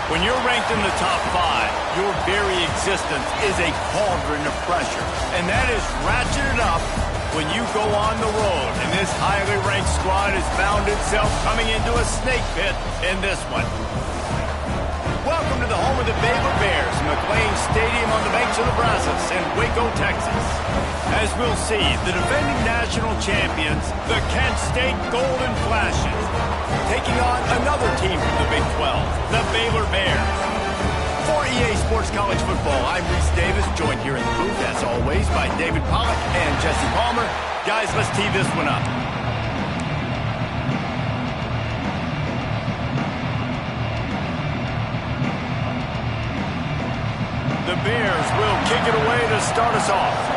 When you're ranked in the top 5, your very existence is a cauldron of pressure. And that is ratcheted up when you go on the road. And this highly ranked squad has found itself coming into a snake pit in this one. Welcome to the home of the Baylor Bears, McLean Stadium on the banks of the Brazos in Waco, Texas. As we'll see, the defending national champions, the Kent State Golden Flashes, taking on another team from the Big 12, the Baylor Bears. For EA Sports College Football, I'm Reese Davis, joined here in the booth, as always, by David Pollack and Jesse Palmer. Guys, let's tee this one up. The Bears will kick it away to start us off.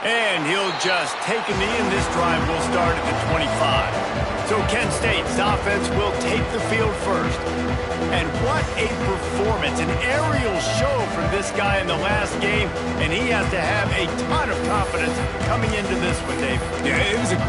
And he'll just take a knee, and this drive will start at the 25. So Kent State's offense will take the field first. And what a performance, an aerial show from this guy in the last game, and he has to have a ton of confidence coming into this one, Dave. Yeah,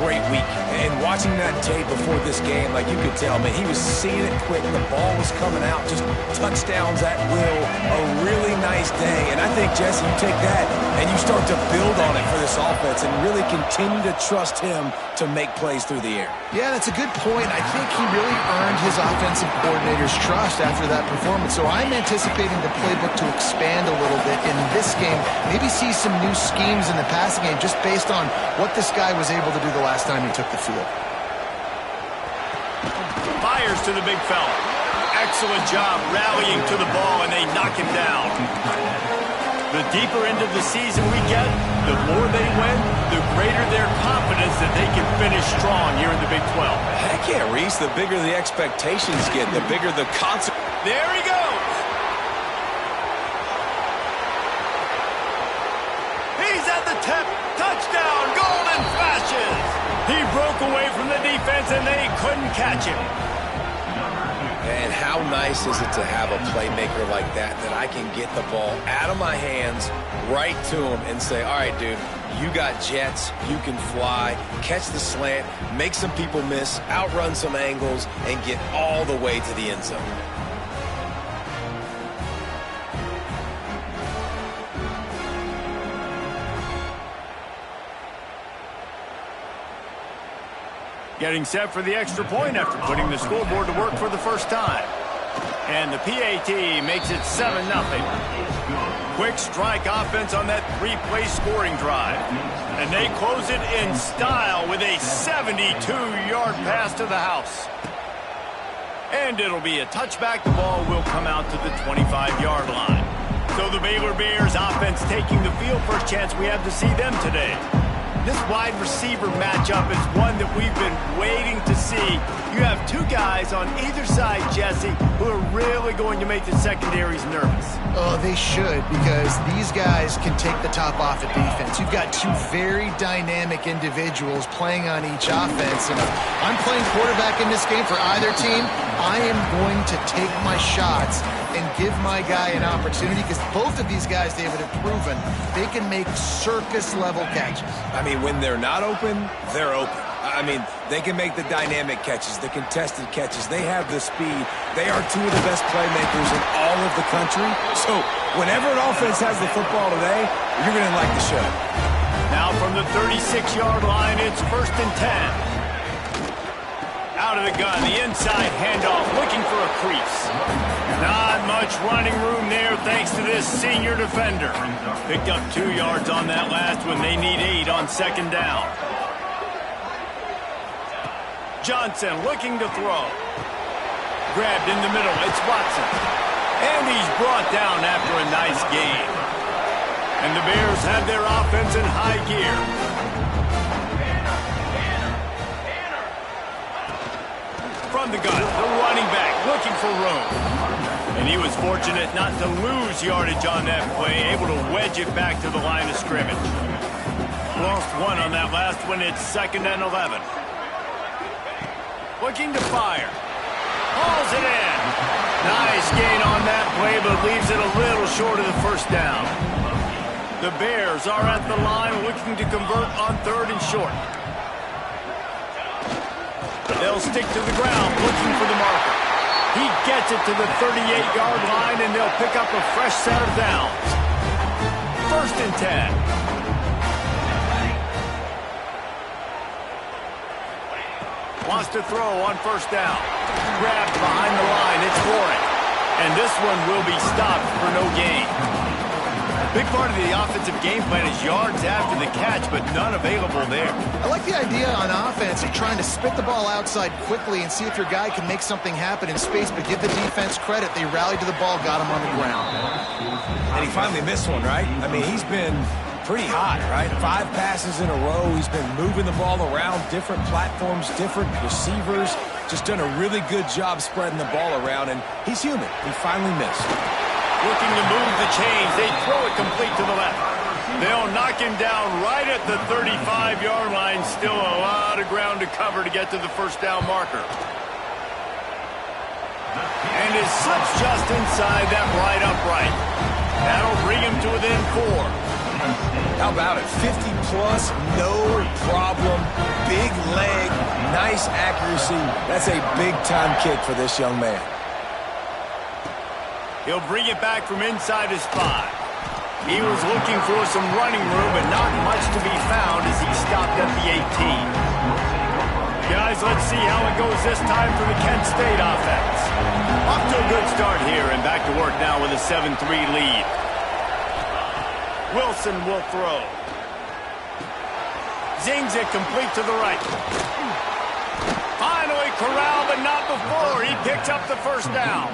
great week. And watching that tape before this game, like you could tell, man, he was seeing it quick. The ball was coming out, just touchdowns at will. A really nice day. And I think, Jesse, you take that and you start to build on it for this offense and really continue to trust him to make plays through the air. Yeah, that's a good point. I think he really earned his offensive coordinator's trust after that performance. So I'm anticipating the playbook to expand a little bit in this game. Maybe see some new schemes in the passing game just based on what this guy was able to do the last time he took the field. Fires to the big fella. Excellent job rallying to the ball, and they knock him down. The deeper into the season we get, the more they win, the greater their confidence that they can finish strong here in the Big 12. Heck yeah, Reese. The bigger the expectations get, the bigger the concert. There he goes. He's at the tip. Touchdown. Golden flashes. He broke away from the defense, and they couldn't catch him. And how nice is it to have a playmaker like that I can get the ball out of my hands right to him and say, all right, dude, you got jets, you can fly, catch the slant, make some people miss, outrun some angles, and get all the way to the end zone. Getting set for the extra point after putting the scoreboard to work for the first time. And the PAT makes it 7-0. Quick strike offense on that three-play scoring drive. And they close it in style with a 72-yard pass to the house. And it'll be a touchback. The ball will come out to the 25-yard line. So the Baylor Bears offense taking the field. First chance we have to see them today. This wide receiver matchup is one that we've been waiting to see. You have two guys on either side, Jesse, who are really going to make the secondaries nervous. Oh, they should, because these guys can take the top off of defense. You've got two very dynamic individuals playing on each offense. And if I'm playing quarterback in this game for either team, I am going to take my shots and give my guy an opportunity, because both of these guys, David, have proven they can make circus-level catches. I mean, when they're not open, they're open. I mean, they can make the dynamic catches, the contested catches. They have the speed. They are two of the best playmakers in all of the country. So whenever an offense has the football today, you're going to like the show. Now from the 36-yard line, it's 1st and 10. Out of the gun, the inside handoff, looking for a crease. Not much running room there thanks to this senior defender. Picked up 2 yards on that last one. They need 8 on 2nd down. Johnson looking to throw. Grabbed in the middle. It's Watson. And he's brought down after a nice gain. And the Bears have their offense in high gear. From the gun, the running back looking for room. And he was fortunate not to lose yardage on that play, able to wedge it back to the line of scrimmage. Lost 1 on that last one. It's 2nd and 11. Looking to fire. Hauls it in. Nice gain on that play, but leaves it a little short of the first down. The Bears are at the line looking to convert on 3rd and short. They'll stick to the ground looking for the marker. He gets it to the 38-yard line, and they'll pick up a fresh set of downs. 1st and 10. Wants to throw on 1st down. Grabbed behind the line. It's Warren. And this one will be stopped for no gain. Big part of the offensive game plan is yards after the catch, but none available there. I like the idea on offense of trying to spit the ball outside quickly and see if your guy can make something happen in space, but give the defense credit. They rallied to the ball, got him on the ground. And he finally missed one, right? I mean, he's been pretty hot, right? 5 passes in a row. He's been moving the ball around different platforms, different receivers. Just done a really good job spreading the ball around, and he's human. He finally missed. Looking to move the chains. They throw it complete to the left. They'll knock him down right at the 35-yard line. Still a lot of ground to cover to get to the 1st down marker. And it slips just inside that right upright. That'll bring him to within 4. How about it? 50-plus, no problem. Big nice accuracy. That's a big-time kick for this young man. He'll bring it back from inside his 5. He was looking for some running room, but not much to be found as he stopped at the 18. Guys, let's see how it goes this time for the Kent State offense. Off to a good start here, and back to work now with a 7-3 lead. Wilson will throw. Zings it complete to the right. Finally corralled, but not before. He picks up the first down.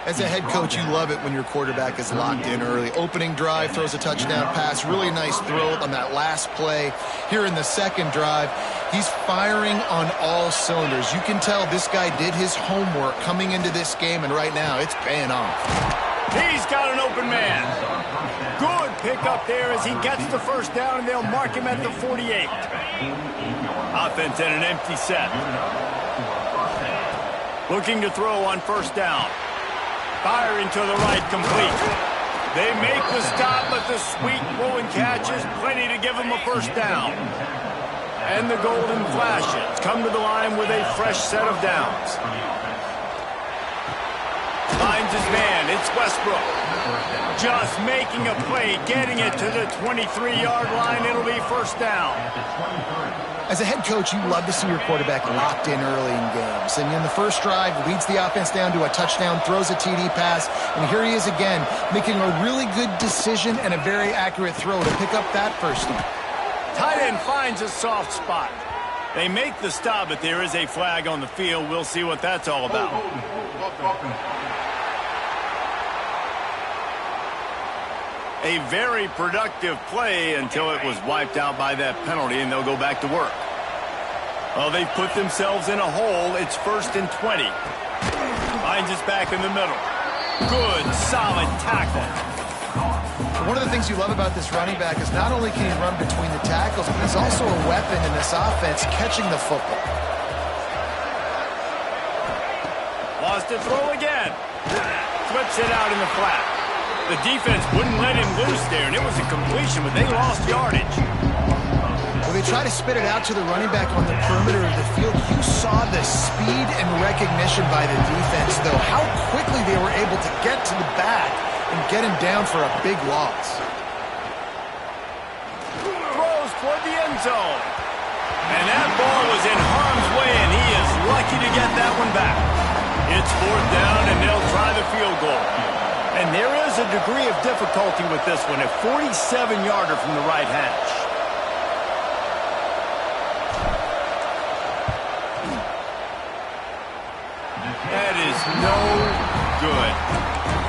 As a head coach, you love it when your quarterback is locked in early. Opening drive, throws a touchdown pass. Really nice throw on that last play. Here in the second drive, he's firing on all cylinders. You can tell this guy did his homework coming into this game, and right now it's paying off. He's got an open man. Good pick up there as he gets the first down, and they'll mark him at the 48. Offense at an empty set. Looking to throw on first down. Firing to the right, complete. They make the stop, but the sweet throw and catch is plenty to give him a first down. And the golden flashes come to the line with a fresh set of downs. Finds his man, it's Westbrook. Just making a play, getting it to the 23-yard line. It'll be first down. As a head coach, you love to see your quarterback locked in early in games. And in the first drive, leads the offense down to a touchdown, throws a TD pass, and here he is again, making a really good decision and a very accurate throw to pick up that first down. Tight end finds a soft spot. They make the stop, but there is a flag on the field. We'll see what that's all about. A very productive play until it was wiped out by that penalty, and they'll go back to work. Well, they've put themselves in a hole. It's 1st and 20. Finds us back in the middle. Good, solid tackle. One of the things you love about this running back is not only can he run between the tackles, but he's also a weapon in this offense catching the football. Lost a throw again. Flips it out in the flat. The defense wouldn't let him loose there, and it was a completion, but they lost yardage. When they try to spit it out to the running back on the perimeter of the field, you saw the speed and recognition by the defense, though, how quickly they were able to get to the back and get him down for a big loss. Throws toward the end zone. And that ball was in harm's way, and he is lucky to get that one back. It's 4th down, and they'll try the field goal. And there is a degree of difficulty with this one, a 47-yarder from the right hash. That is no good.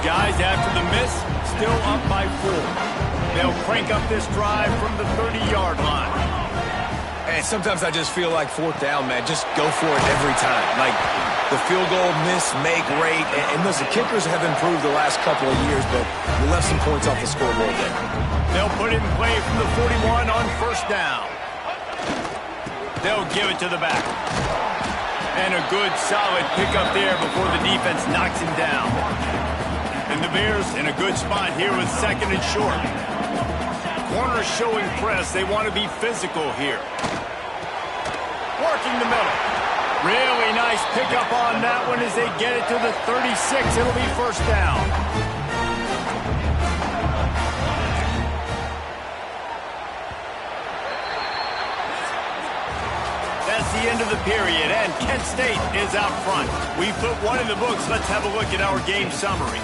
Guys, after the miss, still up by 4. They'll crank up this drive from the 30-yard line. And sometimes I just feel like 4th down, man. Just go for it every time. Like the field goal miss, make rate. And listen, kickers have improved the last couple of years, but we left some points off the scoreboard there. They'll put it in play from the 41 on first down. They'll give it to the back. And a good, solid pickup there before the defense knocks him down. And the Bears in a good spot here with 2nd and short. Corners showing press. They want to be physical here. Working the middle. Really nice pickup on that one as they get it to the 36. It'll be first down. That's the end of the period, and Kent State is out front. We put one in the books. Let's have a look at our game summary.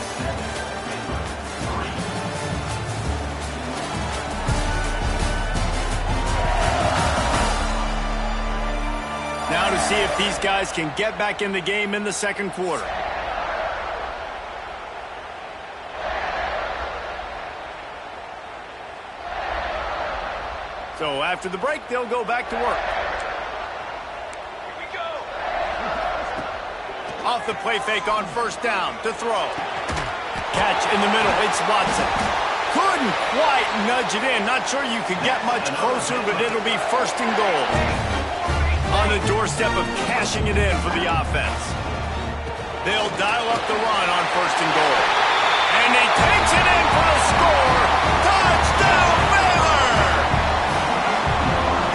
Now to see if these guys can get back in the game in the second quarter. So after the break, they'll go back to work. Here we go. Off the play fake on first down to throw. Catch in the middle. It's Watson. Couldn't quite nudge it in. Not sure you could get much closer, but it'll be 1st and goal. On the doorstep of cashing it in for the offense. They'll dial up the run on 1st and goal. And he takes it in for the score. Touchdown, Baylor!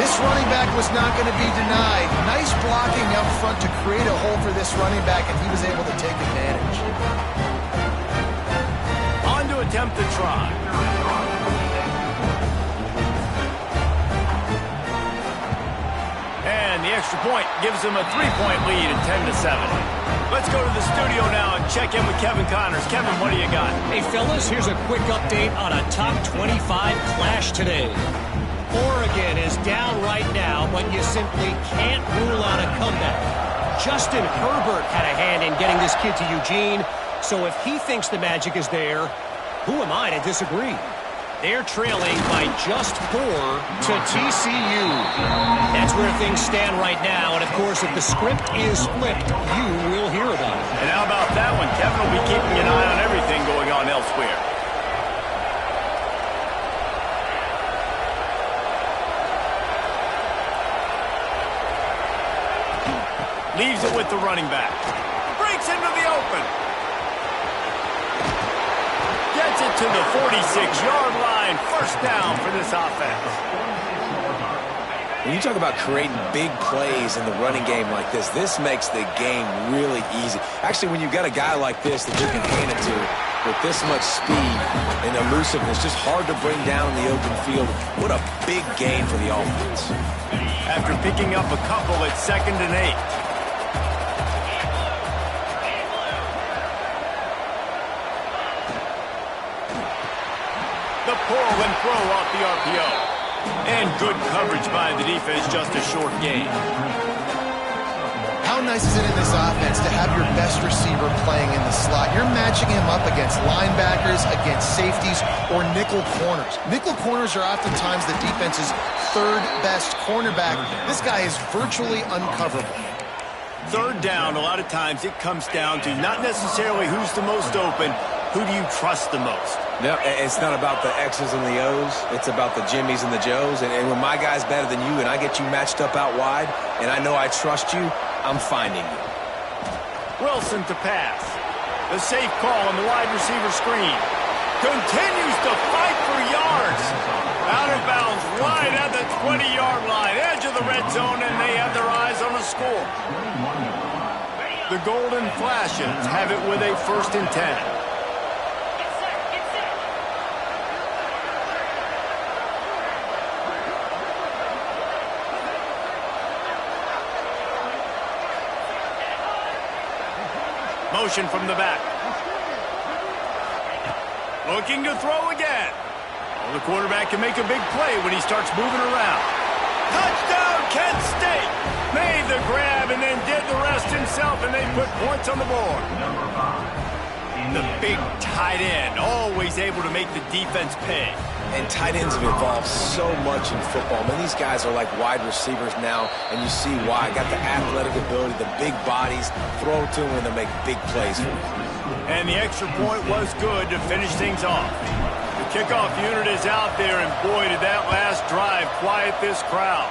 This running back was not going to be denied. Nice blocking up front to create a hole for this running back, and he was able to take advantage. On to attempt the try. And the extra point gives them a 3-point lead at 10-7. Let's go to the studio now and check in with Kevin Connors. Kevin, what do you got? Hey, fellas, here's a quick update on a top 25 clash today. Oregon is down right now, but you simply can't rule out a comeback. Justin Herbert had a hand in getting this kid to Eugene, so if he thinks the magic is there, who am I to disagree? They're trailing by just 4 to TCU. That's where things stand right now, and of course, if the script is flipped, you will hear about it. And how about that one? Kevin will be keeping an eye on everything going on elsewhere. Leaves it with the running back. Breaks into the open. Gets it to the 46-yard line. First down for this offense. When you talk about creating big plays in the running game like this makes the game really easy. Actually, when you've got a guy like this that you can hand it to with this much speed and elusiveness, just hard to bring down in the open field. What a big gain for the offense. After picking up a couple at 2nd and 8. The pull and throw off the RPO. And good coverage by the defense, just a short gain. How nice is it in this offense to have your best receiver playing in the slot? You're matching him up against linebackers, against safeties, or nickel corners. Nickel corners are oftentimes the defense's third best cornerback. This guy is virtually uncoverable. Third down, a lot of times it comes down to not necessarily who's the most open, who do you trust the most? No, it's not about the X's and the O's. It's about the Jimmys and the Joes. And when my guy's better than you and I get you matched up out wide and I know I trust you, I'm finding you. Wilson to pass. The safe call on the wide receiver screen. Continues to fight for yards. Out of bounds, right at the 20-yard line. Edge of the red zone, and they have their eyes on a score. The Golden Flashes have it with a 1st and 10. Motion from the back. Looking to throw again. Well, the quarterback can make a big play when he starts moving around. Touchdown, Kent State! Made the grab and then did the rest himself, and they put points on the board. The big tight end, always able to make the defense pay. And tight ends have evolved so much in football. Man, these guys are like wide receivers now, and you see why. Got the athletic ability, the big bodies, throw to them, and they make big plays for them. And the extra point was good to finish things off. The kickoff unit is out there, and boy, did that last drive quiet this crowd.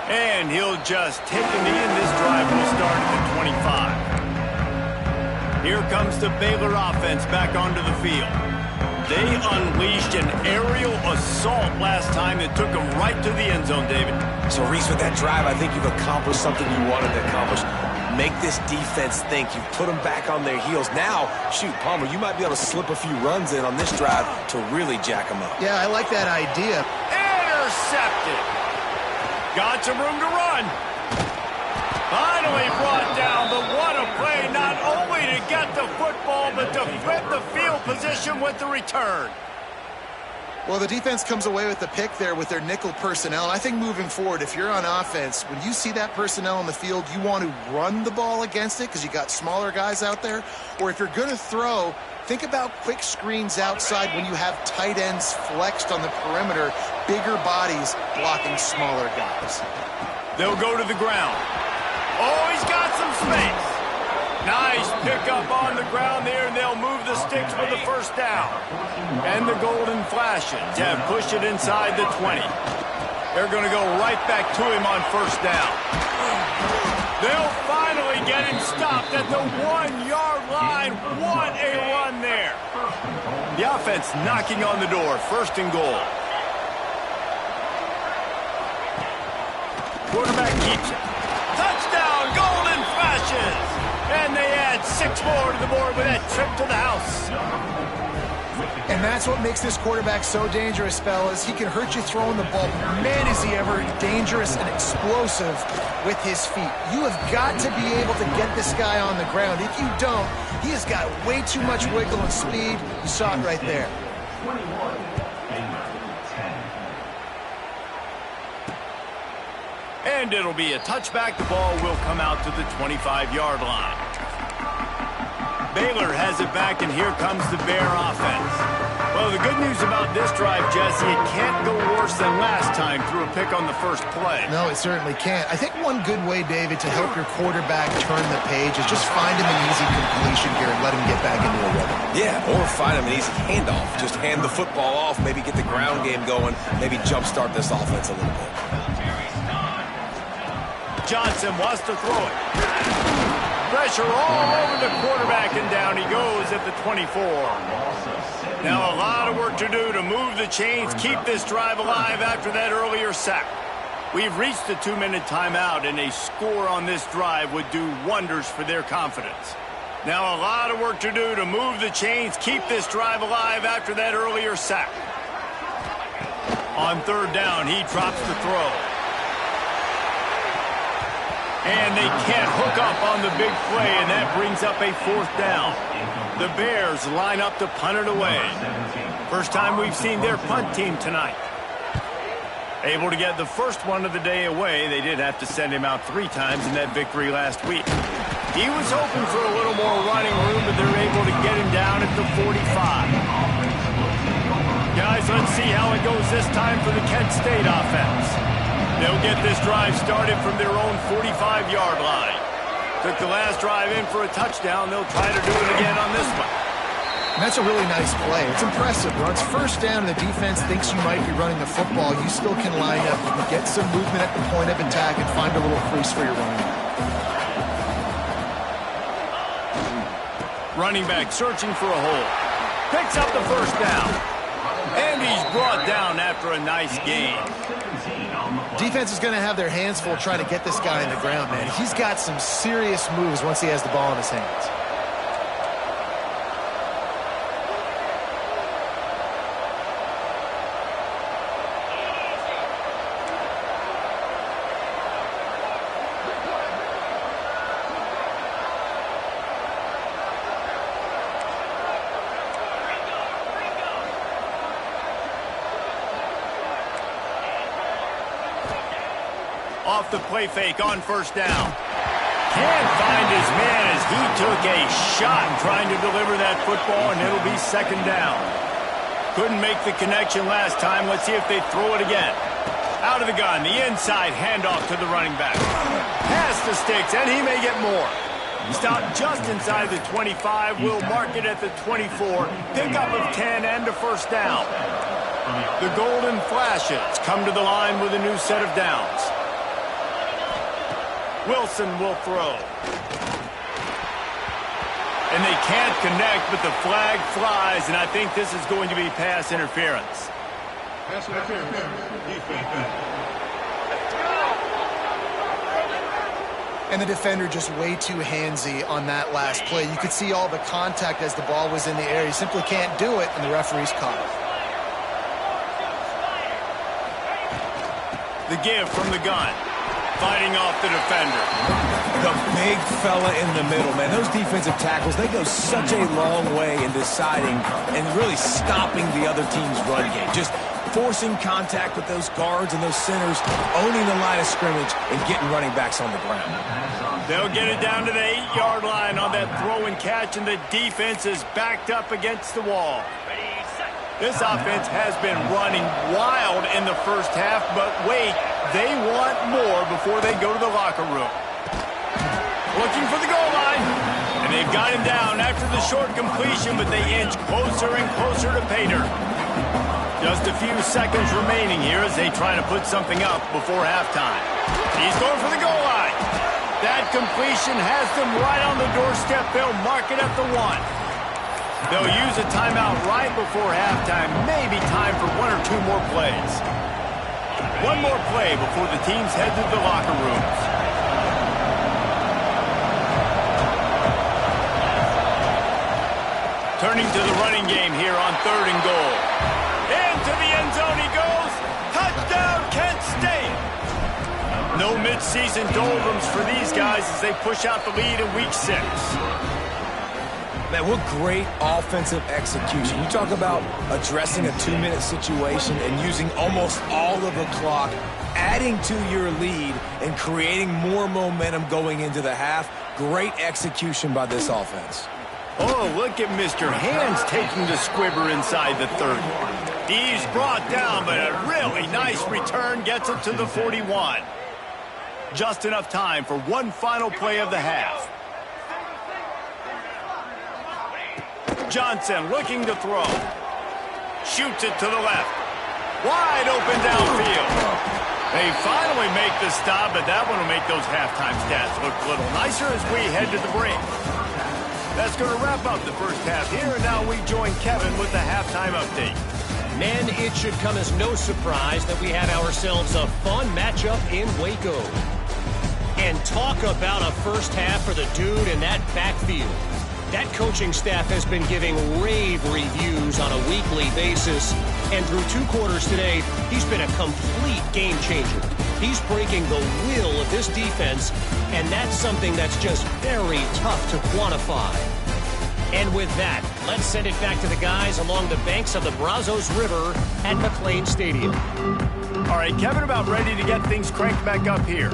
And he'll just take him in. This drive will start at the 25. Here comes the Baylor offense back onto the field. They unleashed an aerial assault last time that took them right to the end zone, David. So, Reese, with that drive, I think you've accomplished something you wanted to accomplish. Make this defense think. You've put them back on their heels. Now, shoot, Palmer, you might be able to slip a few runs in on this drive to really jack them up. Yeah, I like that idea. Intercepted. Got some room to run. Finally brought down, but what a play, not only to get the football, but to flip the field position with the return. Well, the defense comes away with the pick there with their nickel personnel. And I think moving forward, if you're on offense, when you see that personnel on the field, you want to run the ball against it because you got smaller guys out there. Or if you're going to throw, think about quick screens outside when you have tight ends flexed on the perimeter, bigger bodies blocking smaller guys. They'll go to the ground. Oh, he's got some space. Nice pickup on the ground there, and they'll move the sticks for the first down. And the Golden Flashes have pushed it inside the 20. They're going to go right back to him on first down. They'll finally get him stopped at the 1-yard line. What a run there. The offense knocking on the door, 1st and goal. Quarterback keeps it. Touchdown, Golden Flashes! And they add 6 more to the board with that trip to the house. And that's what makes this quarterback so dangerous, fellas. He can hurt you throwing the ball. Man, is he ever dangerous and explosive with his feet. You have got to be able to get this guy on the ground. If you don't, he has got way too much wiggle and speed. You saw it right there. And it'll be a touchback. The ball will come out to the 25-yard line. Baylor has it back, and here comes the Bear offense. Well, the good news about this drive, Jesse, it can't go worse than last time through a pick on the first play. No, it certainly can't. I think one good way, David, to help your quarterback turn the page is just find him an easy completion here and let him get back into a rhythm. Yeah, or find him an easy handoff. Just hand the football off, maybe get the ground game going, maybe jumpstart this offense a little bit. Johnson wants to throw it. Pressure all over the quarterback, and down he goes at the 24. Now a lot of work to do to move the chains, keep this drive alive after that earlier sack. We've reached the 2-minute timeout, and a score on this drive would do wonders for their confidence. Now a lot of work to do to move the chains, keep this drive alive after that earlier sack. On third down, he drops the throw. And they can't hook up on the big play, and that brings up a 4th down. The Bears line up to punt it away. First time we've seen their punt team tonight. Able to get the first one of the day away. They did have to send him out 3 times in that victory last week. He was hoping for a little more running room, but they're able to get him down at the 45. Guys, let's see how it goes this time for the Kent State offense. They'll get this drive started from their own 45-yard line. Took the last drive in for a touchdown. They'll try to do it again on this one. And that's a really nice play. It's impressive. When it's first down and the defense thinks you might be running the football, you still can line up. You can get some movement at the point of attack and find a little crease for your running back. Running back searching for a hole. Picks up the first down. And he's brought down after a nice gain. Defense is going to have their hands full trying to get this guy in the ground, man. He's got some serious moves once he has the ball in his hands. Off the play fake on first down. Can't find his man as he took a shot trying to deliver that football, and it'll be 2nd down. Couldn't make the connection last time. Let's see if they throw it again. Out of the gun, the inside handoff to the running back. Pass the sticks, and he may get more. Stopped just inside the 25. Will mark it at the 24. Pickup of 10 and a first down. The Golden Flashes come to the line with a new set of downs. Wilson will throw. And they can't connect, but the flag flies, and I think this is going to be pass interference. Pass interference. Defense. And the defender just way too handsy on that last play. You could see all the contact as the ball was in the air. He simply can't do it, and the referee's caught it. The give from the gun. Fighting off the defender. The big fella in the middle, man. Those defensive tackles, they go such a long way in deciding and really stopping the other team's run game. Just forcing contact with those guards and those centers, owning the line of scrimmage, and getting running backs on the ground. They'll get it down to the 8-yard line on that throw and catch, and the defense is backed up against the wall. This offense has been running wild in the first half, but wait, they want more before they go to the locker room. Looking for the goal line, and they've got him down after the short completion, but they inch closer and closer to pay dirt. Just a few seconds remaining here as they try to put something up before halftime. He's going for the goal line. That completion has them right on the doorstep. They'll mark it at the 1. They'll use a timeout right before halftime. Maybe time for 1 or 2 more plays. One more play before the teams head to the locker rooms. Turning to the running game here on 3rd and goal. Into the end zone he goes. Touchdown, Kent State. No midseason doldrums for these guys as they push out the lead in week 6. Man, what great offensive execution. You talk about addressing a 2-minute situation and using almost all of the clock, adding to your lead and creating more momentum going into the half. Great execution by this offense. Oh, look at Mr. Hands taking the squibber inside the 30. He's brought down, but a really nice return gets him to the 41. Just enough time for one final play of the half. Johnson looking to throw. Shoots it to the left. Wide open downfield. They finally make the stop, but that one will make those halftime stats look a little nicer as we head to the break. That's going to wrap up the first half here, and now we join Kevin with the halftime update. Men, it should come as no surprise that we have ourselves a fun matchup in Waco. And talk about a first half for the dude in that backfield. That coaching staff has been giving rave reviews on a weekly basis. And through 2 quarters today, he's been a complete game changer. He's breaking the will of this defense, and that's something that's just very tough to quantify. And with that, let's send it back to the guys along the banks of the Brazos River at McLean Stadium. All right, Kevin, about ready to get things cranked back up here.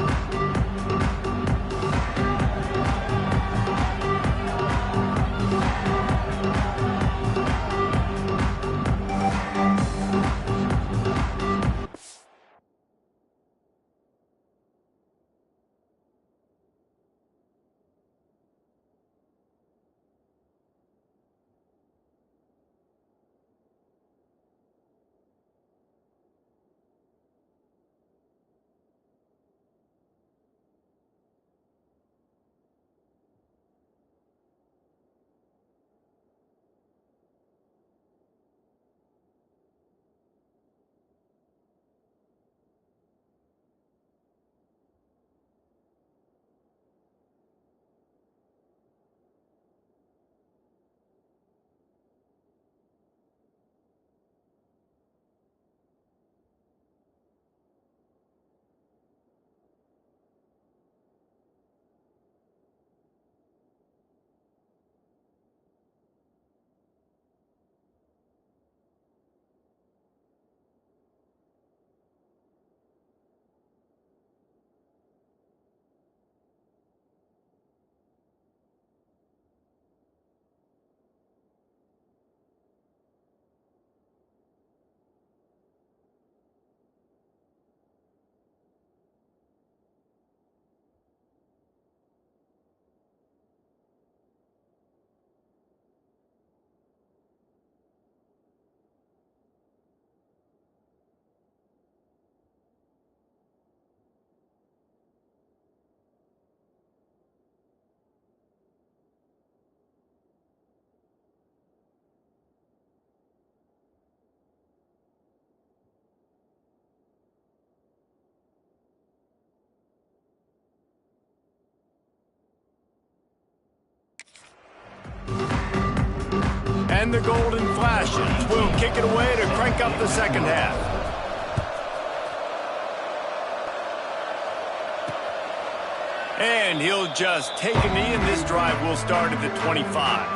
And the golden flashes will kick it away to crank up the second half. And he'll just take a knee, and this drive will start at the 25.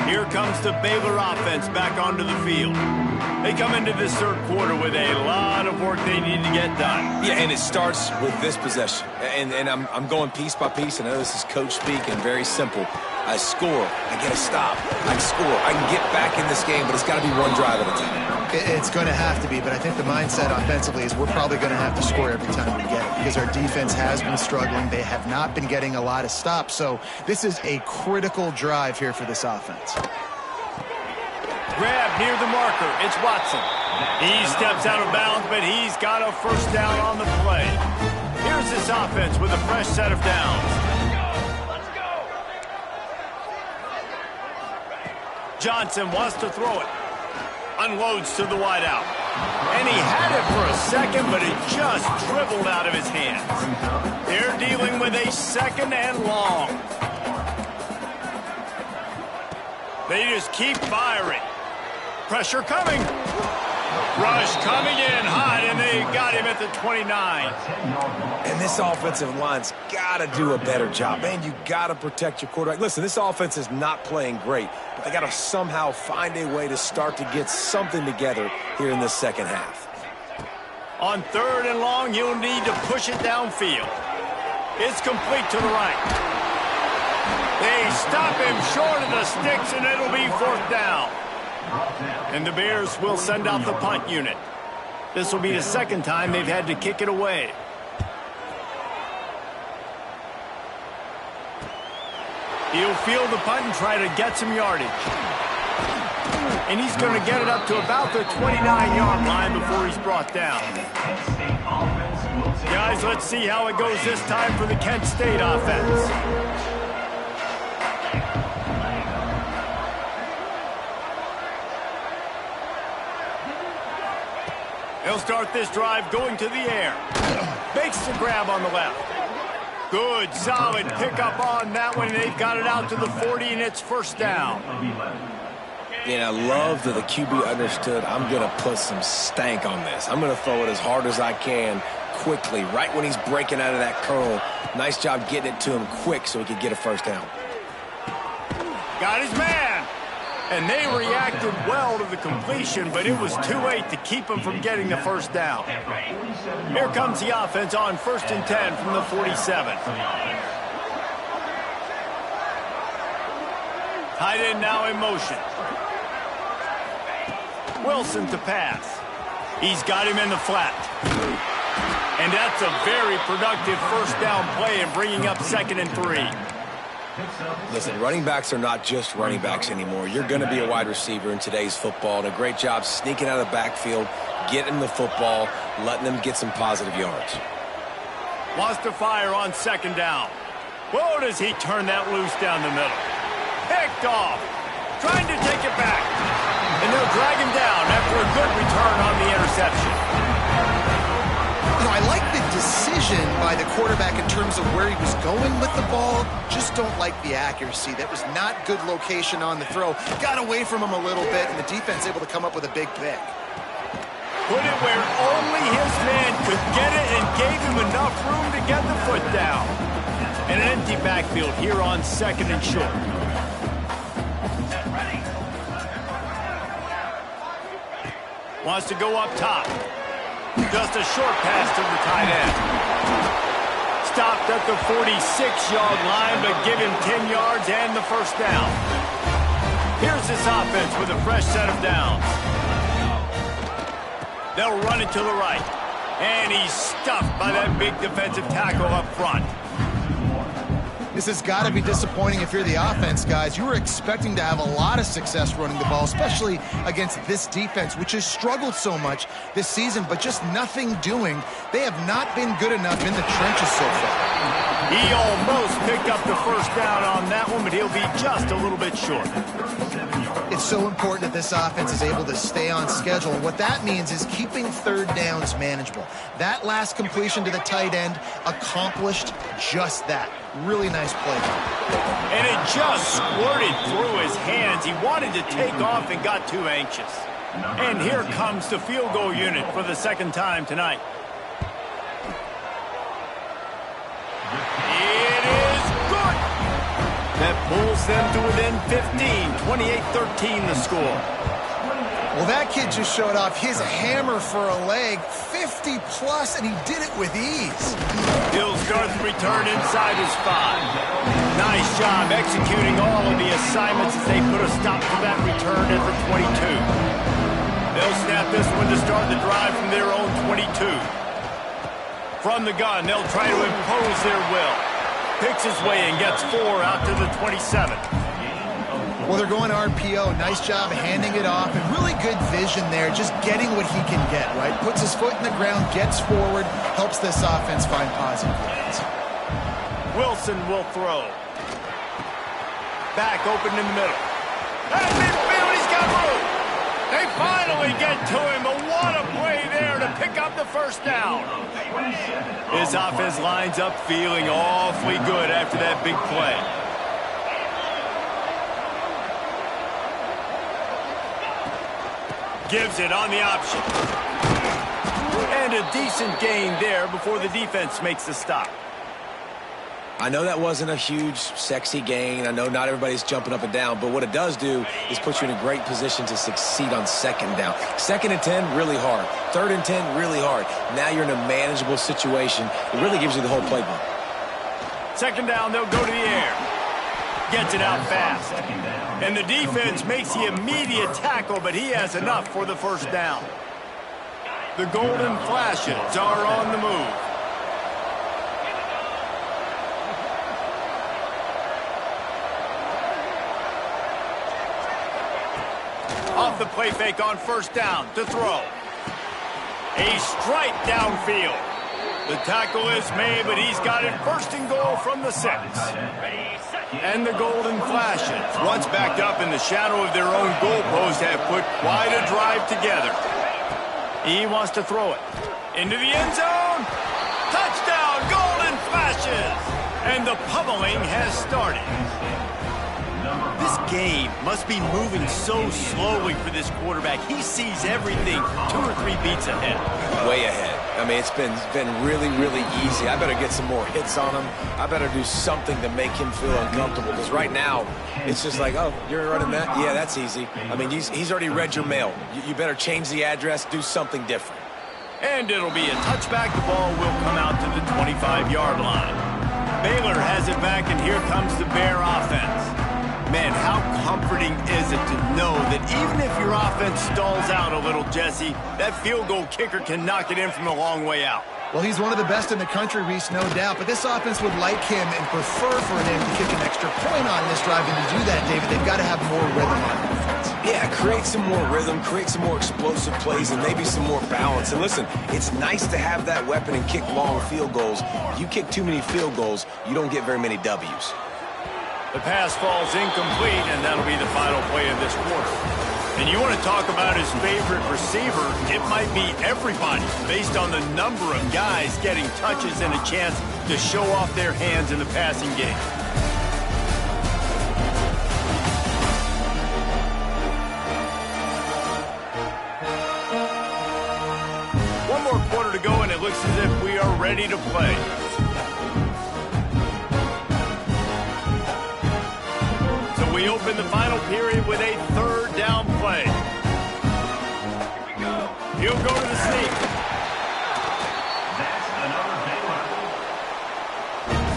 Here comes the Baylor offense back onto the field. They come into this 3rd quarter with a lot of work they need to get done. Yeah, and it starts with this possession. And I'm going piece by piece. I know this is coach speak and very simple. I score, I get a stop, I score, I can get back in this game, but it's got to be one drive at a time. It's going to have to be, but I think the mindset offensively is we're probably going to have to score every time we get it because our defense has been struggling. They have not been getting a lot of stops, so this is a critical drive here for this offense. Grab near the marker. It's Watson. He steps out of bounds, but he's got a first down on the play. Here's this offense with a fresh set of downs. Johnson wants to throw it. Unloads to the wideout. And he had it for a second, but it just dribbled out of his hands. They're dealing with a second and long. They just keep firing. Pressure coming. Rush coming in hot, and they got him at the 29. And this offensive line's got to do a better job. Man, you got to protect your quarterback. Listen, this offense is not playing great, but they got to somehow find a way to start to get something together here in this second half. On third and long, you'll need to push it downfield. It's complete to the right. They stop him short of the sticks, and it'll be fourth down. And the Bears will send out the punt unit. This will be the second time they've had to kick it away. He'll field the punt and try to get some yardage. And he's going to get it up to about the 29-yard line before he's brought down. Guys, let's see how it goes this time for the Kent State offense. They'll start this drive going to the air. Makes the grab on the left. Good, solid pickup on that one. They've got it out to the 40, and it's first down. And I love that the QB understood, I'm going to put some stank on this. I'm going to throw it as hard as I can quickly, right when he's breaking out of that curl. Nice job getting it to him quick so he could get a first down. Got his man. And they reacted well to the completion, but it was too late to keep him from getting the first down. Here comes the offense on 1st and 10 from the 47. Tight end now in motion. Wilson to pass. He's got him in the flat. And that's a very productive first down play and bringing up 2nd and 3. Listen, running backs are not just running backs anymore. You're going to be a wide receiver in today's football, and a great job sneaking out of the backfield, getting the football, letting them get some positive yards. Wants to fire on 2nd down. Whoa, does he turn that loose down the middle. Picked off. Trying to take it back. And they'll drag him down after a good return on the interception. I like the decision by the quarterback in terms of where he was going with the ball. Just don't like the accuracy. That was not good location on the throw. Got away from him a little bit, and the defense able to come up with a big pick. Put it where only his man could get it and gave him enough room to get the foot down. And an empty backfield here on 2nd and short. Wants to go up top. Just a short pass to the tight end. Stopped at the 46-yard line, but give him 10 yards and the first down. Here's this offense with a fresh set of downs. They'll run it to the right. And he's stuffed by that big defensive tackle up front. This has got to be disappointing if you're the offense, guys. You were expecting to have a lot of success running the ball, especially against this defense, which has struggled so much this season, but just nothing doing. They have not been good enough in the trenches so far. He almost picked up the first down on that one, but he'll be just a little bit short. It's so important that this offense is able to stay on schedule. And what that means is keeping third downs manageable. That last completion to the tight end accomplished just that. Really nice play. And it just squirted through his hands. He wanted to take off and got too anxious. And here comes the field goal unit for the second time tonight. It is good. That pulls them to within 15, 28-13 the score. Well, that kid just showed off his hammer for a leg, 50-plus, and he did it with ease. He'll start the return inside his 5. Nice job executing all of the assignments as they put a stop to that return at the 22. They'll snap this one to start the drive from their own 22. From the gun, they'll try to impose their will. Picks his way and gets 4 out to the 27. Well, they're going RPO. Nice job handing it off, and really good vision there, just getting what he can get, right? Puts his foot in the ground, gets forward, helps this offense find positive points. Wilson will throw. Back open in the middle. And midfield, he's got room. They finally get to him, but what a play there to pick up the first down. His offense lines up feeling awfully good after that big play. Gives it on the option. And a decent gain there before the defense makes the stop. I know that wasn't a huge, sexy gain. I know not everybody's jumping up and down, but what it does do is put you in a great position to succeed on second down. 2nd and 10, really hard. 3rd and 10, really hard. Now you're in a manageable situation. It really gives you the whole playbook. 2nd down, they'll go to the air. Gets it out fast. And the defense makes the immediate tackle, but he has enough for the first down. The Golden Flashes are on the move. Off the play fake on first down to throw. A strike downfield. The tackle is made, but he's got it 1st and goal from the 6. And the Golden Flashes, once backed up in the shadow of their own goalpost, have put quite a drive together. He wants to throw it. Into the end zone. Touchdown, Golden Flashes! And the pummeling has started. This game must be moving so slowly for this quarterback. He sees everything 2 or 3 beats ahead. Way ahead. I mean, it's been really, really easy. I better get some more hits on him. I better do something to make him feel uncomfortable. Because right now, it's just like, oh, you're running that? Yeah, that's easy. I mean, he's already read your mail. You better change the address, do something different. And it'll be a touchback. The ball will come out to the 25-yard line. Baylor has it back, and here comes the Bear offense. Man, how comforting is it to know that even if your offense stalls out a little, Jesse, that field goal kicker can knock it in from a long way out. Well, he's one of the best in the country, Reese, no doubt. But this offense would like him and prefer for him to kick an extra point on this drive. And to do that, David, they've got to have more rhythm on offense. Yeah, create some more rhythm, create some more explosive plays, and maybe some more balance. And listen, it's nice to have that weapon and kick long field goals. You kick too many field goals, you don't get very many W's. The pass falls incomplete, and that'll be the final play of this quarter. And you want to talk about his favorite receiver, it might be everybody based on the number of guys getting touches and a chance to show off their hands in the passing game. One more quarter to go, and it looks as if we are ready to play. We open the final period with a 3rd down play. He'll go to the sneak.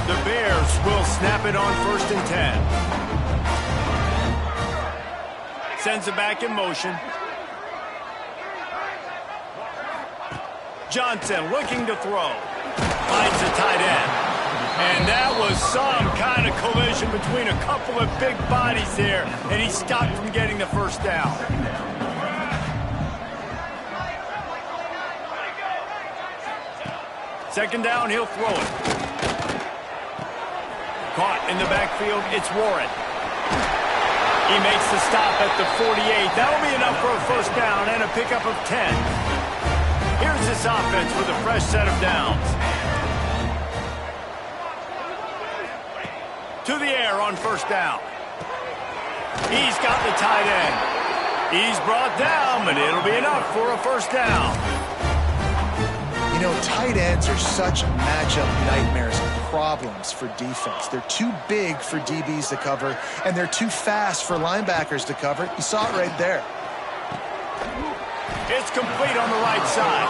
The Bears will snap it on 1st and 10. Sends it back in motion. Johnson looking to throw. Finds the tight end. And that was some kind of collision between a couple of big bodies there, and he stopped from getting the first down. Second down, he'll throw it. Caught in the backfield, it's Warren. He makes the stop at the 48. That'll be enough for a first down and a pickup of 10. Here's this offense with a fresh set of downs. To the air on first down. He's got the tight end. He's brought down, but it'll be enough for a first down. You know, tight ends are such matchup nightmares and problems for defense. They're too big for DBs to cover, and they're too fast for linebackers to cover. You saw it right there. It's complete on the right side.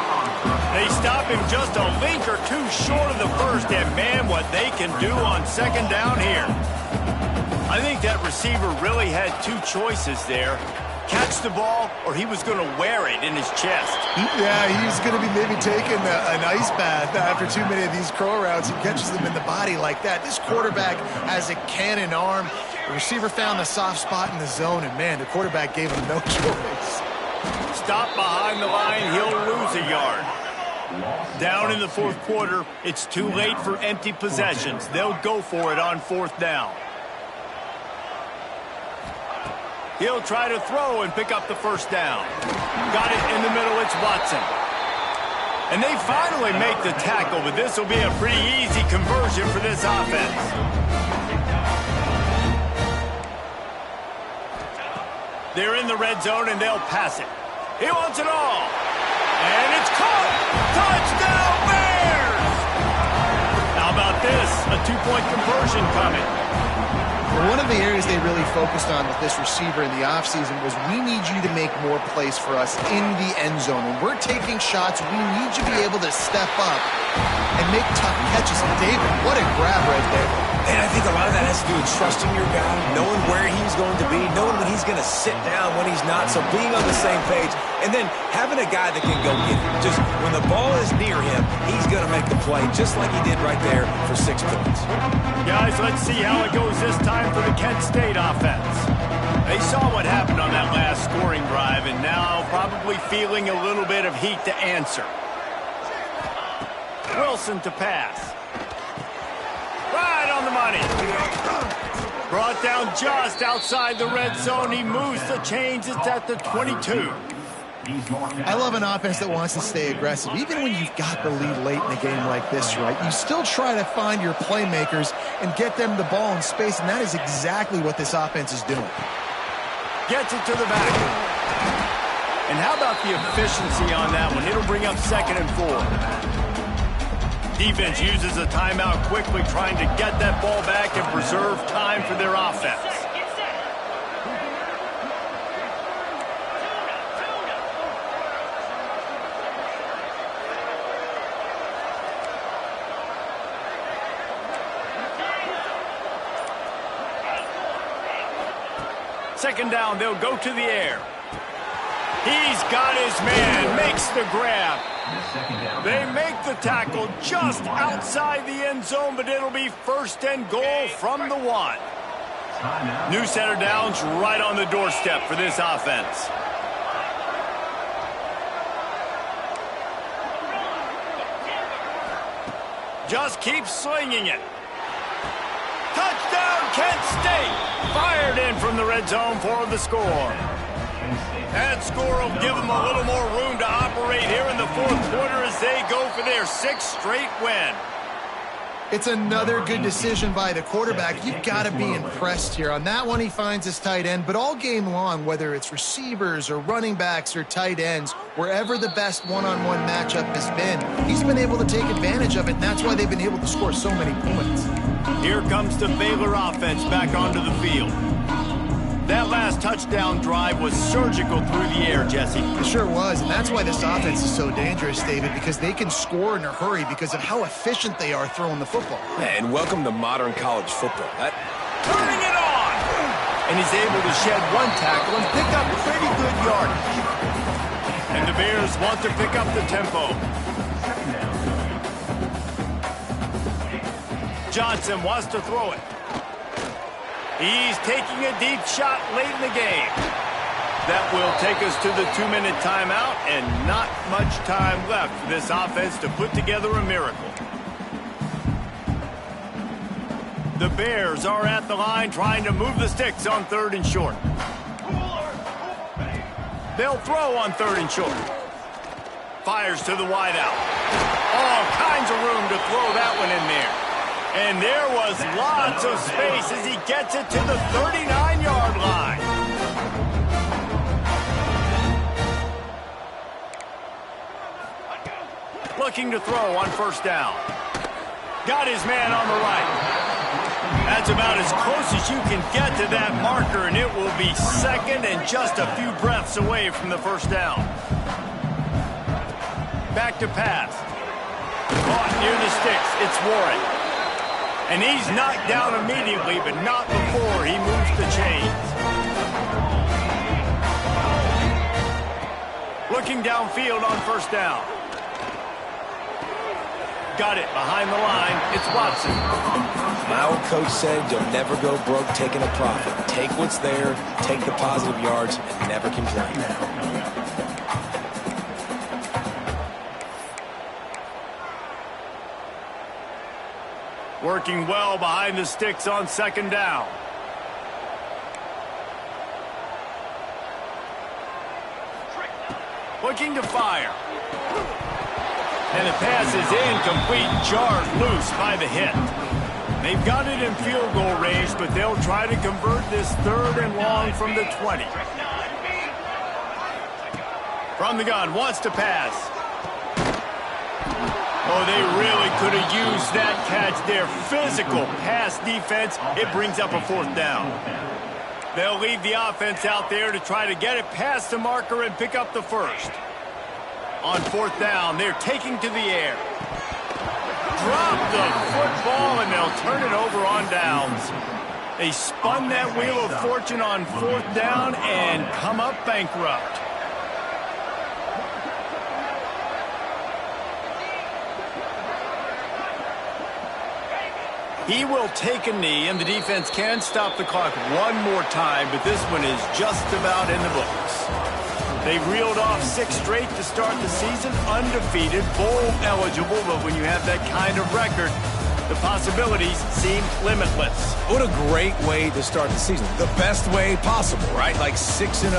They stop him just a link or two short of the first, and man, what they can do on second down here. I think that receiver really had 2 choices there. Catch the ball, or he was going to wear it in his chest. Yeah, he's going to be maybe taking an ice bath after too many of these crow routes. He catches them in the body like that. This quarterback has a cannon arm. The receiver found the soft spot in the zone, and man, the quarterback gave him no choice. Stop behind the line, he'll lose a yard. Down in the 4th quarter, it's too late for empty possessions. They'll go for it on 4th down. He'll try to throw and pick up the first down. Got it in the middle. It's Watson. And they finally make the tackle, but this will be a pretty easy conversion for this offense. They're in the red zone, and they'll pass it. He wants it all. And it's caught. Touchdown, Bears! How about this? A two-point conversion coming. Well, one of the areas they really focused on with this receiver in the offseason was we need you to make more plays for us in the end zone. When we're taking shots, we need you to be able to step up and make tough catches. And David, what a grab right there. And I think a lot of that has to do with trusting your guy, knowing where he's going to be, knowing when he's going to sit down, when he's not, so being on the same page, and then having a guy that can go get it. Just when the ball is near him, he's going to make the play, just like he did right there for 6 points. Guys, let's see how it goes this time for the Kent State offense. They saw what happened on that last scoring drive, and now probably feeling a little bit of heat to answer. Wilson to pass. Right on the money. Brought down just outside the red zone. He moves the chains. It's at the 22. I love an offense that wants to stay aggressive. Even when you've got the lead late in a game like this, right, you still try to find your playmakers and get them the ball in space, and that is exactly what this offense is doing. Gets it to the back. And how about the efficiency on that one? It'll bring up 2nd and 4. Defense uses a timeout quickly, trying to get that ball back and preserve time for their offense. Second down, they'll go to the air. He's got his man, makes the grab. They make the tackle just outside the end zone, but it'll be 1st and goal from the 1. New set of downs right on the doorstep for this offense. Just keep slinging it. Touchdown, Kent State! Fired in from the red zone for the score. That score will give them a little more room to operate here in the 4th quarter as they go for their 6th straight win. It's another good decision by the quarterback. You've got to be impressed here. On that one, he finds his tight end, but all game long, whether it's receivers or running backs or tight ends, wherever the best one-on-one matchup has been, he's been able to take advantage of it, and that's why they've been able to score so many points. Here comes the Baylor offense back onto the field. That last touchdown drive was surgical through the air, Jesse. It sure was, and that's why this offense is so dangerous, David, because they can score in a hurry because of how efficient they are throwing the football. And welcome to modern college football. Turning it on! And he's able to shed one tackle and pick up pretty good yardage. And the Bears want to pick up the tempo. Johnson wants to throw it. He's taking a deep shot late in the game. That will take us to the 2-minute timeout, and not much time left for this offense to put together a miracle. The Bears are at the line trying to move the sticks on 3rd and short. They'll throw on 3rd and short. Fires to the wideout. All kinds of room to throw that one in there. And there was lots of space as he gets it to the 39-yard line. Looking to throw on 1st down. Got his man on the right. That's about as close as you can get to that marker, and it will be 2nd and just a few breaths away from the 1st down. Back to pass. Caught near the sticks. It's Warren. And he's knocked down immediately, but not before he moves the chains. Looking downfield on 1st down. Got it behind the line. It's Watson. My old coach said you'll never go broke taking a profit. Take what's there, take the positive yards, and never complain. Working well behind the sticks on 2nd down. looking to fire. And the pass is incomplete, jarred loose by the hit. They've got it in field goal range, but they'll try to convert this 3rd and long from the 20. From the gun, wants to pass. Oh, they really could have used that catch there. Physical pass defense. It brings up a 4th down. They'll leave the offense out there to try to get it past the marker and pick up the 1st. On 4th down, they're taking to the air. Drop the football, and they'll turn it over on downs. They spun that wheel of fortune on 4th down and come up bankrupt. He will take a knee, and the defense can stop the clock one more time, but this one is just about in the books. They reeled off 6 straight to start the season, undefeated, bowl eligible, but when you have that kind of record, the possibilities seem limitless. What a great way to start the season. The best way possible, right? Like 6-0,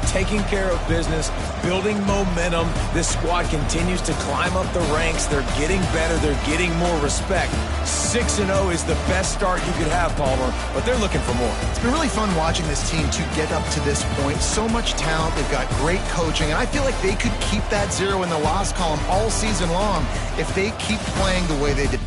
taking care of business, building momentum. This squad continues to climb up the ranks. They're getting better. They're getting more respect. 6-0 is the best start you could have, Palmer, but they're looking for more. It's been really fun watching this team to get up to this point. So much talent. They've got great coaching, and I feel like they could keep that 0 in the loss column all season long if they keep playing the way they did.